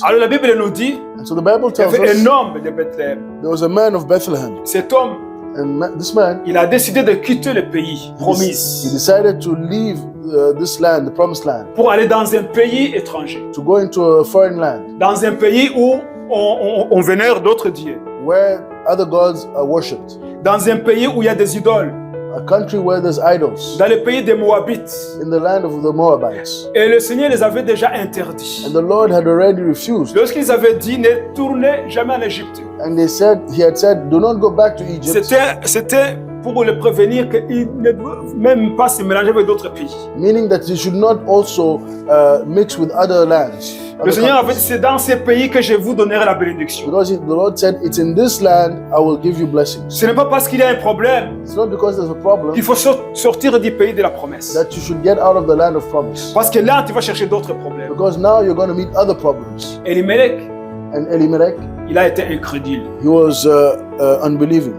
Alors la Bible nous dit, And so the Bible il y tells avait un us homme de Bethléem. there was a man of Bethlehem. Cet homme, And this man, il a décidé de quitter le pays he promis decided to leave this land, the promised land, pour aller dans un pays étranger, to go into a foreign land dans un pays où on vénère d'autres dieux, where other gods are worshipped, dans un pays où il y a des idoles, a country where there's idols, dans le pays des Moabites. in the land of the Moabites. Et le Seigneur les avait déjà interdits. And the Lord had already refused. Lorsqu'ils avaient dit ne tournez jamais en Égypte, And he had said, do not go back to Egypt, c'était pour le prévenir qu'ils ne doivent même pas se mélanger avec d'autres pays. meaning that he should not also mix with other lands. Le Seigneur avait dit, c'est dans ces pays que je vous donnerai la bénédiction. Because the Lord said, it's in this land I will give you blessings. Ce n'est pas parce qu'il y a un problème It's not because there's a problem qu'il faut sortir du pays de la promesse. that you should get out of the land of promise. Parce que là, tu vas chercher d'autres problèmes. Because now you're going to meet other problems. Elimelech, And Elimelech, il a été incrédule. he was unbelieving.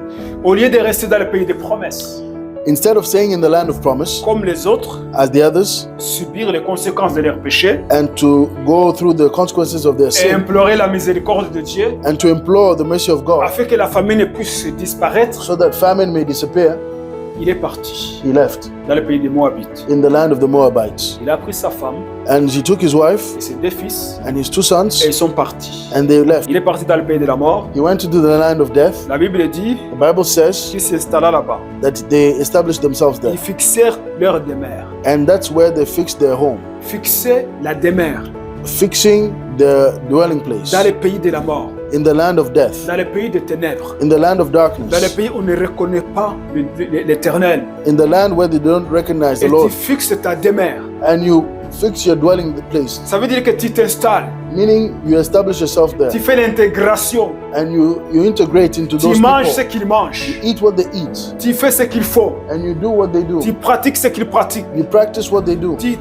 Au lieu de rester dans le pays des promesses, Instead of staying in the land of promise, comme les autres, as the others, subir les conséquences de leurs péchés and to go through the consequences of their et sin, implorer la miséricorde de Dieu, and to implore the mercy of God, afin que la famine puisse disparaître, so that famine may disappear, il est parti he left dans le pays des Moabites. in the land of the Moabites. Il a pris sa femme And he took his wife et ses deux fils and his two et sons, ils sont partis. and they left. Il est parti dans le pays de la mort. He went into the land of death. La Bible dit The Bible says qu'ils s'installa là-bas. that they established themselves there. Ils fixèrent leur demeure. And that's where they fixed their home, Fixer la demeure fixing the dwelling place dans le pays de la mort, in the land of death, dans le pays des ténèbres, in the land of dans le darkness, pays où on ne reconnaît pas l'Éternel. in the land where they don't recognize the Et tu Lord. fixes ta demeure. And you fix your dwelling place, Ça veut dire que tu t'installes, meaning you establish yourself there tu fais l'intégration, and you integrate into tu those manges ce people. qu'ils mangent, Eat what they eat tu fais ce qu'il faut, and you do what they do. tu pratiques ce qu'ils pratiquent, You practice what they do. tu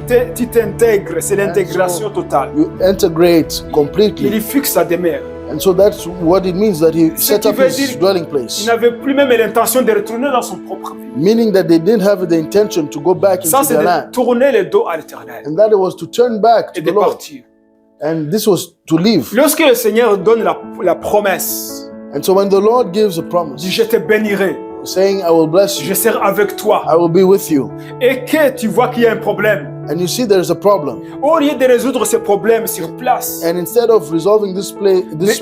t'intègres, c'est l'intégration totale. You integrate completely. Il fixe sa demeure. And so that's what it means that he Ce set qui up veut his dire dwelling qu'il place. n'avait plus même l'intention de retourner dans son propre pays. Meaning that they didn't have the intention to go back Ça, into c'est their de land. tourner le dos à l'Éternel And that it was to turn back et to de the Lord. partir. And this was to leave. Lorsque le Seigneur donne la promesse, And so when the Lord gives a dit promise, je te bénirai, saying, I will bless je you, serai avec toi, I will be with you, et que tu vois qu'il y a un problème, and you see there's a problem, au lieu de résoudre ce problème sur place, and instead of resolving this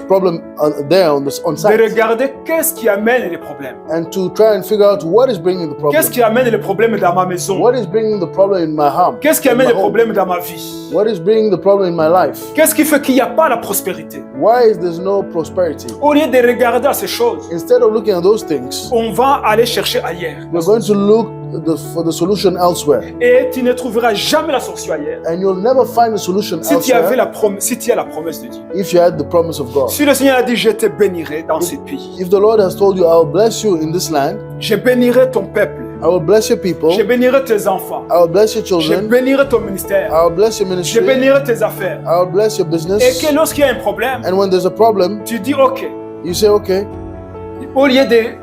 problem there on de site, regarder qu'est-ce qui amène les problèmes. and to try and figure out what is bringing the problem, Qu'est-ce qui amène les problèmes dans ma maison? what is bringing the problem in my home, Qu'est-ce qui in amène my les home? problèmes dans ma vie? What is bringing the problem in my life? Qu'est-ce qui fait qu'il n'y a pas la prospérité? Why is there no prosperity? Au lieu de regarder à ces choses, Instead of looking at those things, on va aller chercher ailleurs. we're going to look for the solution elsewhere, Et tu ne trouveras jamais la solution ailleurs. and you'll never find the solution Si tu avais elsewhere si tu as la promesse de Dieu. if you had the promise of God. Si le Seigneur a dit je te bénirai dans ce pays, If the Lord has told you, I will bless you in this land, je bénirai ton peuple, I will bless your people, je bénirai tes enfants, I will bless your je children, bénirai ton ministère, I will bless your je ministry, bénirai tes affaires. I will bless your Et business. que lorsqu'il y a un problème, And when there's a problem, tu dis ok. you say, okay, Au lieu de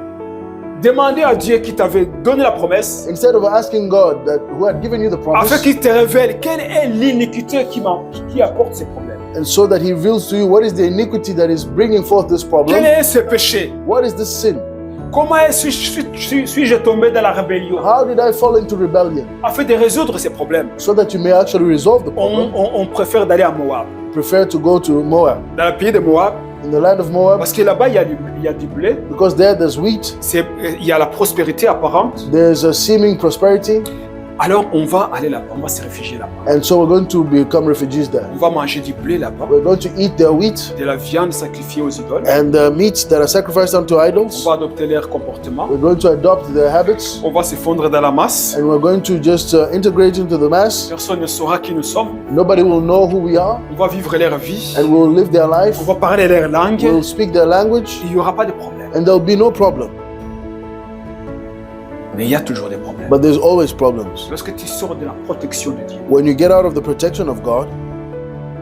demander à Dieu qui t'avait donné la promesse, instead of asking God who had given you the afin promise, qu'il te révèle quelle est l'iniquité qui apporte ces problèmes. and so that He reveals to you what is the iniquity that is bringing forth this Quel problem, est ce péché? what is this sin, Comment suis-je tombé dans la rébellion? how did I fall into rebellion, Afin de résoudre ces problèmes, so that you may actually resolve the problem. on préfère d'aller à Moab. Prefer to go to Moab, Dans le pays de Moab, in the land of Moab, parce que là-bas, il y a du blé, because there there's wheat, il y a la prospérité apparente. there's a seeming prosperity, Alors, on va aller là-bas, on va se réfugier là-bas. and so we're going to become refugees there. On va manger du blé là-bas, We're going to eat their wheat de la viande sacrifiée aux idoles. and the meats that are sacrificed unto On idols. va adopter leur comportement. We're going to adopt their habits, On va se fondre dans la masse. and we're going to just integrate into the mass. Personne ne saura qui nous sommes. Nobody will know who we are, On va vivre leur vie. and we'll live their life. On va parler leur langue. We'll speak their language, Il n'y aura pas de problème. and there'll be no problem. Mais il y a toujours des problèmes. But there's always problems. Lorsque tu sors de la protection de Dieu, When you get out of the protection of God,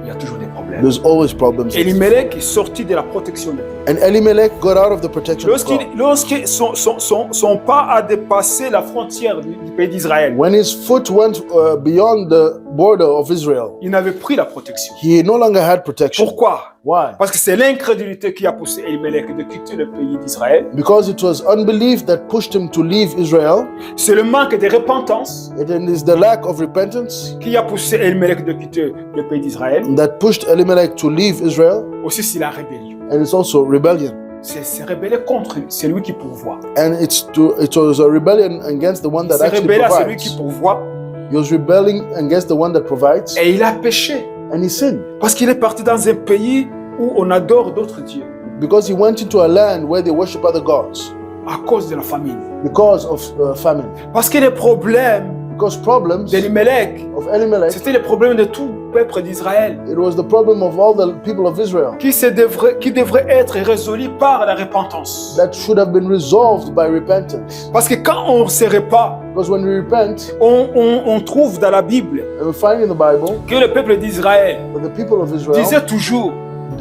il y a toujours des problèmes. problèmes. There's always problems. Elimelech est sorti de la protection de Dieu. And Elimelech got out of the protection of God. Lorsque son pas a dépassé la frontière du pays d'Israël, When his foot went beyond the border of Israel, il n'avait plus la protection. he no longer had protection. Pourquoi? Why? Parce que c'est l'incrédulité qui a poussé Elimelech de quitter le pays d'Israël. Because it was unbelief that pushed him to leave Israel. C'est le manque de repentance It is the lack of repentance qui a poussé Elimelech de quitter le pays d'Israël. that pushed Elimelech to leave Israel. Aussi, c'est la rébellion. And it's also rebellion. C'est rebelle contre celui qui pourvoit. And it was a rebellion against the one that C'est actually rebelle à celui qui provides. pourvoit. He was rebelling against the one that provides. Et il a péché. And he sinned. Parce qu'il est parti dans un pays où on adore d'autres dieux. Because he went into a land where they worship other gods. À cause de la famine. Because of famine. Parce que les problèmes Because problems d'Elimelech, of Elimelech, c'était les problèmes de tout peuple d'Israël. it was the problem of all the people of Israel Qui devrait être résolu par la repentance. that should have been resolved by repentance. Parce que quand on ne se répand, Because when we repent, on trouve dans la Bible and we find in the Bible que le peuple d'Israël that the people of Israel disait toujours,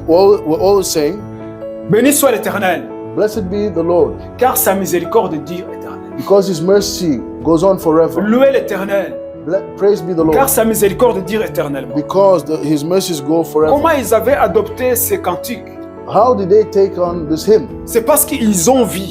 were always saying, béni soit l'Éternel, "Blessed be the Lord, car sa miséricorde dure éternelle. because His mercy goes on forever. Louez l'Éternel, Praise be the car Lord, sa miséricorde dure éternellement. because His mercies go forever." Comment ils avaient adopté ces cantiques? How did they take on this hymn? C'est parce qu'ils ont vu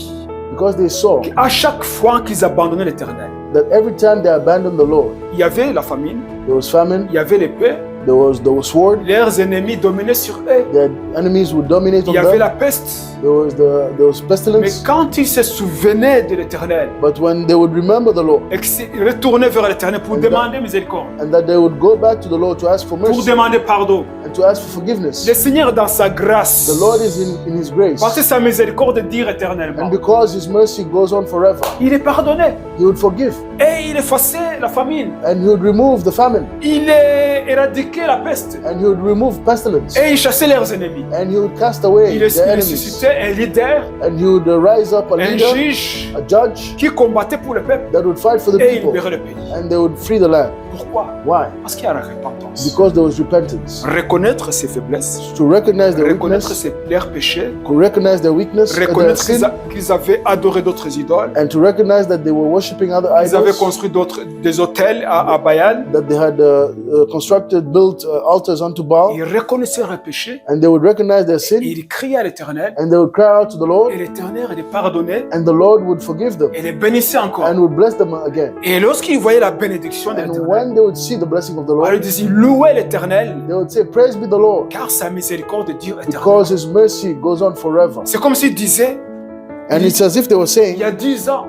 Because they saw qu'à chaque fois qu'ils abandonnaient l'Éternel, that every time they abandoned the Lord, il y avait la famine, there was famine, il y avait l'épée, there was the sword, leurs ennemis dominaient sur eux, their enemies would dominate il on y avait them, la peste. there was Mais pestilence. quand ils se souvenaient de l'Éternel But when they would remember the Lord et qu'ils retournaient vers l'Éternel pour demander miséricorde, and that they would go back to the Lord to ask for pour mercy demander pardon, and to ask for forgiveness, le Seigneur dans sa grâce, the Lord is in His grace. parce que sa miséricorde dure And éternellement, because His mercy goes on forever, il est pardonné He would forgive et il effaçait la famine, and He would remove the famine il est éradiqué la peste and He would remove pestilence et il chassait leurs ennemis. and He would cast away Il their enemies ressuscitait un leader, and He would rise up a un leader, juge a judge qui combattait pour le peuple that would fight for the et il people libérait le pays. and they would free the land. Pourquoi? Why? Parce qu'il y a la repentance. Because there was repentance. Reconnaître ses faiblesses, To recognize their reconnaître weakness, leurs péchés, to recognize their weakness and their reconnaître sin, qu'ils avaient adoré d'autres idoles, and to recognize that they were worshiping other ils avaient idols, construit des hôtels à Baal. that they had built altars unto Baal, Ils reconnaissaient leurs péchés, and they would recognize their sin, ils criaient à l'Éternel and they would cry out to the Lord, et l'Éternel les pardonnait and the Lord would forgive them et les bénissait encore. and would bless them again. Et lorsqu'ils voyaient la bénédiction de And l'Éternel, when they would see the blessing of the alors ils Lord, disaient louez l'Éternel, they would say, "Praise be the Lord, car sa miséricorde dure éternellement. because His mercy goes on forever." C'est comme s'ils disaient, And it's as if they were il saying, y a 10 ans,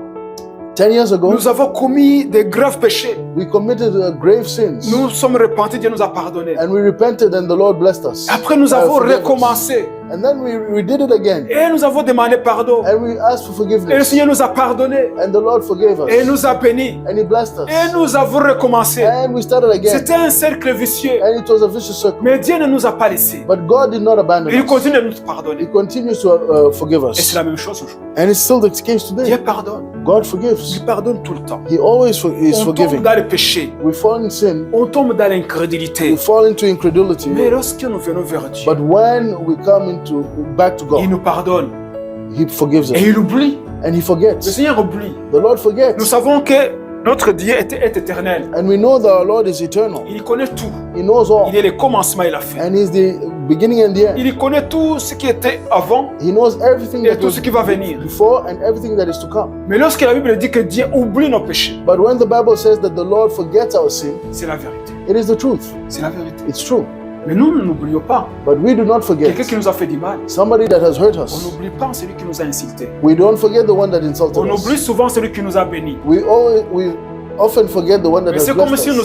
10 years ago, nous avons commis des graves péchés. we committed grave sins, Nous sommes repentis, Dieu nous a pardonnés. and we repented, and the Lord blessed us. Après, nous avons forgive us. recommencé And then we did it again, et nous avons demandé pardon. and we asked for Et le forgiveness, Seigneur nous a pardonnés and the Lord forgave et us, nous a bénis. and He blessed Et us, nous avons recommencé. and we started again, C'était un cercle vicieux. and it was a vicious circle. Mais Dieu ne nous a pas laissés. But God did not abandon Il us. continue de nous He pardonner. continues to forgive Et c'est us, la même chose aujourd'hui. and it's still the case Dieu today. pardonne. God forgives. Il pardonne tout le temps. He always is On tombe forgiving. dans le péché. We fall in sin, On tombe dans we l'incrédulité. fall into incredulity. Mais lorsque nous venons vers Dieu, But when we come back to il God, nous pardonne. He forgives Et us, il oublie. and He Le forgets. Seigneur oublie. The Lord Nous forgets, savons que notre Dieu est éternel. and we know that our Lord is eternal. Il connaît tout. He knows all, Il est le commencement et la fin. and He's the beginning and the end. Il connaît tout ce qui était avant He knows everything et that tout was ce qui va venir. before and everything that is to come. Mais lorsque la Bible dit que Dieu oublie nos péchés, But when the Bible says that the Lord forgets our sin, c'est la vérité. it is the truth. C'est la vérité. It's true. Mais nous ne n'oublions pas. But we do not forget Quelqu'un qui nous a fait du mal. somebody that has hurt On us. n'oublie pas celui qui nous a insultés. We don't forget the one that insulted On oublie us. souvent celui qui nous a bénis. We often forget the one that Mais has c'est comme blessed si us.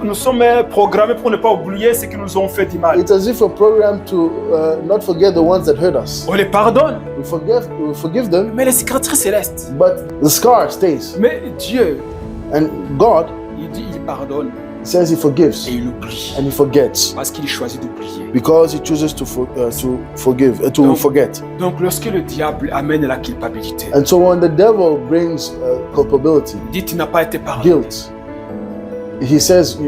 nous sommes programmés pour ne pas oublier ceux qui nous ont fait du mal. It's as if we're programmed to not forget the ones that hurt us. On les pardonne, We forgive them, mais les cicatrices restent. but the scar stays. Mais Dieu, And God, il dit, il pardonne He says He forgives et il oublie. and He forgets Parce qu'il choisit d'oublier. because He chooses to forgive, to Donc- forget. Donc lorsque le diable amène la culpabilité, And so when the devil brings culpability, il dit, tu n'as pas été pardonné. guilt, he says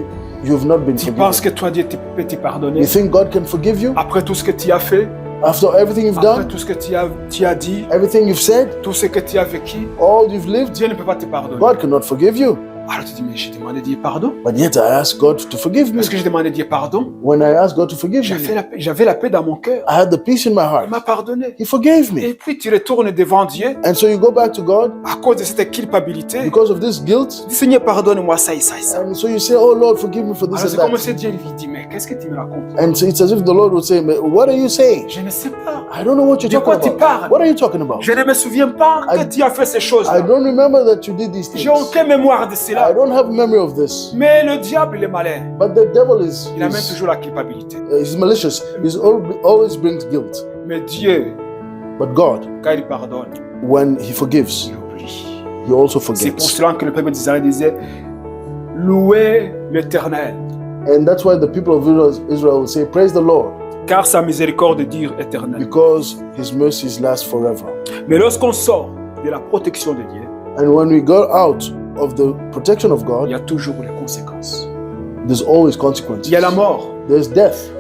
you've not been Tu penses forgiven. que toi, Dieu peut te pardonner You think God can forgive you après tout ce que tu as fait, after everything you've après done, tout ce que tu as dit, everything you've said, tout ce que tu as vécu. all you've lived? Dieu ne peut pas te pardonner. God cannot forgive you. Alors tu dis, mais j'ai demandé Dieu pardon. But yet I asked God to forgive me. Parce que j'ai demandé Dieu pardon, When I asked God to forgive me, j'avais la paix dans mon cœur. I had the peace in my Il heart. m'a pardonné. He forgave me. Et puis tu retournes devant Dieu And so you go back to God à cause de cette culpabilité. because of this guilt. Dis, Seigneur, pardonne-moi ça et ça et ça. And so you say, oh Lord, forgive me for this Alors c'est and comme that. si Dieu lui dit, mais qu'est-ce que tu me racontes? And so it's as if the Lord would say, "But what are you saying? Je ne sais pas. I don't know what you're De quoi talking tu about. parles? What are you talking about? Je ne me souviens pas que I- tu as fait ces I choses-là. don't remember that you did these J'ai things. aucune mémoire de I cela. don't have memory of this. Mais le diable, il est malin. But the devil is Il amène toujours la culpabilité. he's malicious. He's always brings guilt. Mais Dieu, But God, quand il pardonne, when he forgives, il oublie. he also C'est pour forgets. cela que le peuple d'Israël disait, louez l'Éternel, And that's why the people of Israel will say, praise the Lord, car sa miséricorde dure éternelle. because his mercies last forever. Mais lorsqu'on sort de la protection de Dieu, And when we go out of the protection of il God, y a toujours les conséquences. there's always consequences. Il y a la mort, There's death.